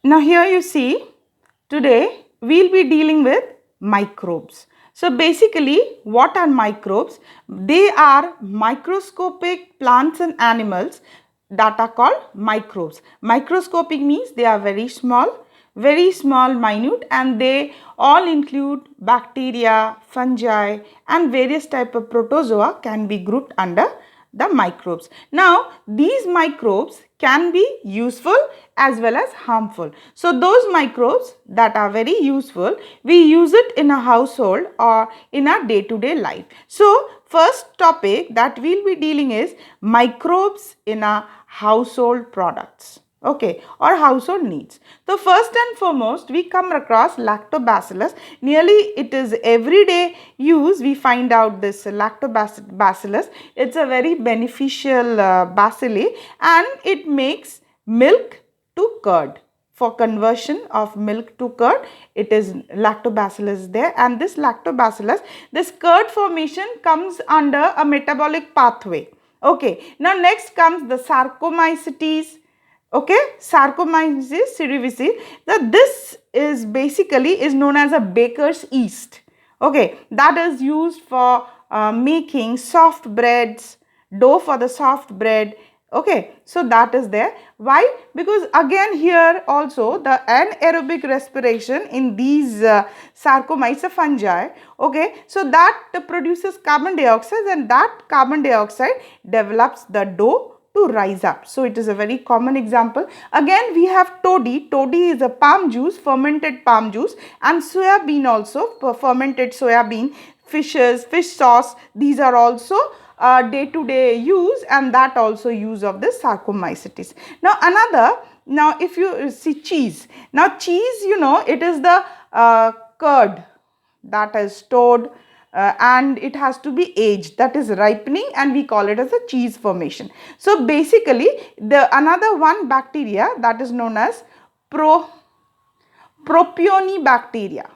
Now here you see, today we'll be dealing with microbes. So basically, what are microbes? They are microscopic plants and animals that are called microbes. Microscopic means they are very small, minute, and they all include bacteria, fungi, and various type of protozoa can be grouped under the microbes. Now, these microbes can be useful as well as harmful. So, those microbes that are very useful, we use it in a household or in our day-to-day life. So, first topic that we'll be dealing is microbes in our household products. Okay, or household needs. So first and foremost, we come across lactobacillus. Nearly it is everyday use. We find out this lactobacillus. It's a very beneficial bacilli, and it makes milk to curd. For conversion of milk to curd, it is lactobacillus there, and this lactobacillus, this curd formation comes under a metabolic pathway. Okay, now next comes the Saccharomyces. Okay, Saccharomyces cerevisiae. Now this is basically is known as a baker's yeast. Okay, that is used for making soft breads, dough for the soft bread. Okay, so that is there. Why? Because again here also the anaerobic respiration in these Saccharomyces fungi. Okay, so that produces carbon dioxide, and that carbon dioxide develops the dough to rise up. So it is a very common example. Again we have toddy. Toddy is a palm juice, fermented palm juice, and soya bean also, fermented soya bean, fishes, fish sauce. These are also day-to-day use, and that also use of the Saccharomyces. Now another, now if you see cheese. Now cheese, you know, it is the curd that is stored and it has to be aged, that is ripening, and we call it as a cheese formation. So basically the another one bacteria that is known as propionibacteria.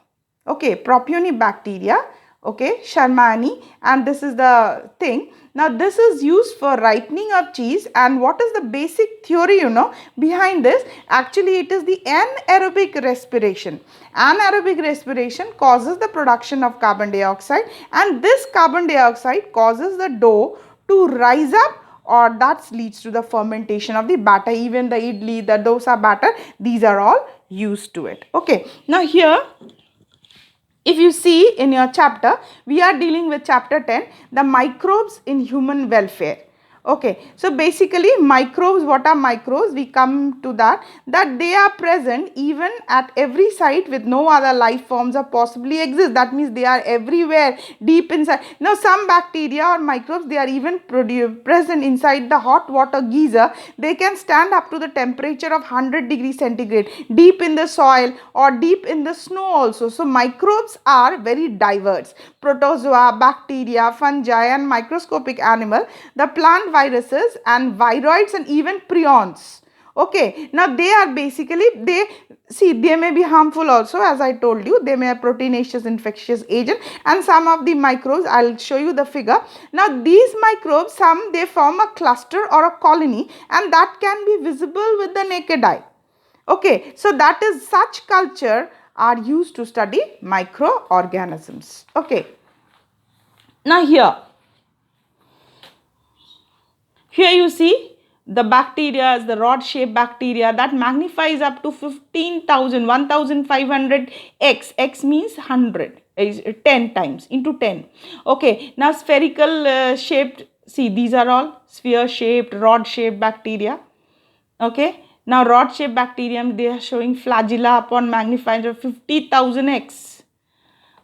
Okay, propionibacteria. Okay, Shermani, and this is the thing. Now this is used for ripening of cheese, and what is the basic theory, you know, behind this? Actually it is the anaerobic respiration. Anaerobic respiration causes the production of carbon dioxide, and this carbon dioxide causes the dough to rise up, or that leads to the fermentation of the batter. Even the idli, the dosa batter, these are all used to it. Okay, now here if you see in your chapter, we are dealing with chapter 10, the microbes in human welfare. Okay, so basically microbes, what are microbes? We come to that they are present even at every site with no other life forms or possibly exist. That means they are everywhere, deep inside. Now some bacteria or microbes, they are even present inside the hot water geyser. They can stand up to the temperature of 100 degrees centigrade, deep in the soil or deep in the snow also. So microbes are very diverse. Protozoa, bacteria, fungi, and microscopic animal, the plant viruses and viroids, and even prions. Okay, now they are basically, they may be harmful also, as I told you. They may have proteinaceous infectious agent, and some of the microbes, I'll show you the figure. Now these microbes, some they form a cluster or a colony, and that can be visible with the naked eye. Okay, so that is, such culture are used to study microorganisms. Okay, now here you see the bacteria, the rod-shaped bacteria that magnifies up to 15,000, 1,500 x. X means 100, is 10 times into 10. Okay, now spherical shaped, see these are all sphere-shaped, rod-shaped bacteria. Okay, now rod-shaped bacterium, they are showing flagella upon magnifying of 50,000 x.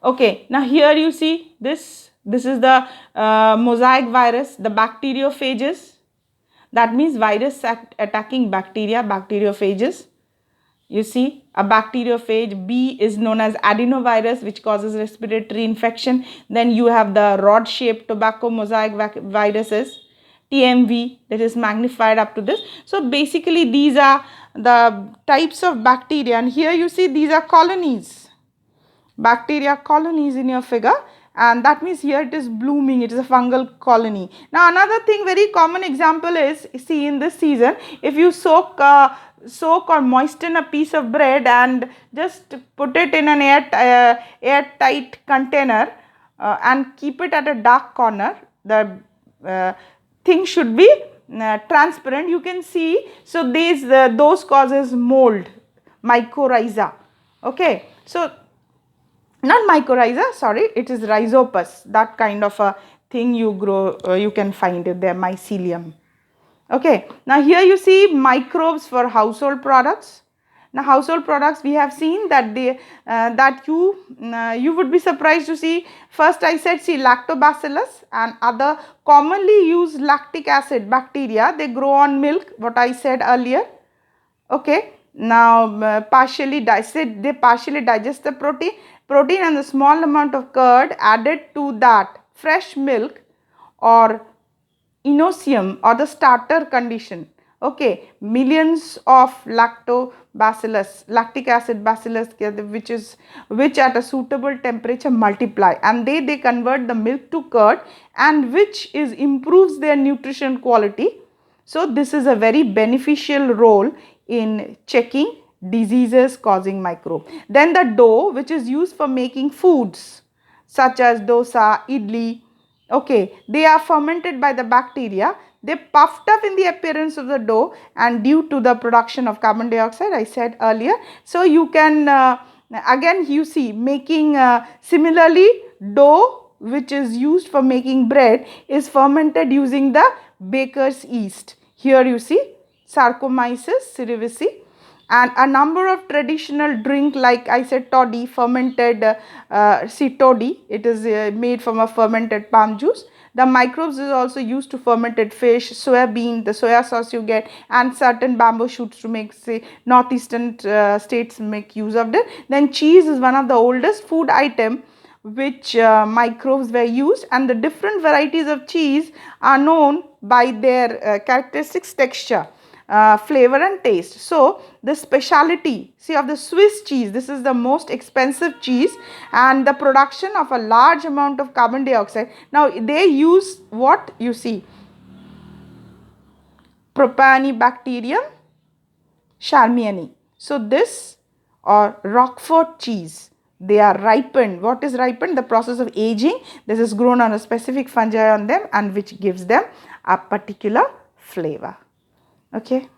Okay, now here you see this is the mosaic virus, the bacteriophages. That means virus attacking bacteria, bacteriophages. You see a bacteriophage. B is known as adenovirus, which causes respiratory infection. Then you have the rod-shaped tobacco mosaic viruses, TMV, that is magnified up to this. So basically these are the types of bacteria, and here you see these are colonies, bacteria colonies in your figure, and that means here it is blooming, it is a fungal colony. Now another thing, very common example is, see in this season, if you soak or moisten a piece of bread and just put it in an airtight container and keep it at a dark corner, the thing should be transparent, you can see. So those causes mold, mycorrhiza. Okay, so not mycorrhiza, sorry, it is rhizopus, that kind of a thing you grow, you can find it there, mycelium. Okay, now here you see microbes for household products. Now household products, we have seen that you would be surprised to see, first I said, see, lactobacillus and other commonly used lactic acid bacteria, they grow on milk, what I said earlier. Okay, now they partially digest the protein and the small amount of curd added to that fresh milk or inoecium or the starter condition. Okay, millions of lactic acid bacillus, which at a suitable temperature multiply, and they convert the milk to curd, and which improves their nutrition quality. So this is a very beneficial role in checking diseases causing microbe. Then the dough, which is used for making foods such as dosa, idli, okay, they are fermented by the bacteria. They puffed up in the appearance of the dough, and due to the production of carbon dioxide, I said earlier. So you can again you see making similarly dough which is used for making bread is fermented using the baker's yeast. Here you see Saccharomyces cerevisiae, and a number of traditional drink, like I said, toddy, fermented toddy, it is made from a fermented palm juice. The microbes is also used to fermented fish, soya bean, the soya sauce you get, and certain bamboo shoots to make, say, northeastern states make use of it. Then cheese is one of the oldest food item which microbes were used, and the different varieties of cheese are known by their characteristic texture, flavor and taste. So the speciality, see, of the Swiss cheese, this is the most expensive cheese, and the production of a large amount of carbon dioxide. Now they use what you see, Propionibacterium charmiani. So this or Roquefort cheese, they are ripened. What is ripened? The process of aging. This is grown on a specific fungi on them, and which gives them a particular flavor. Okay.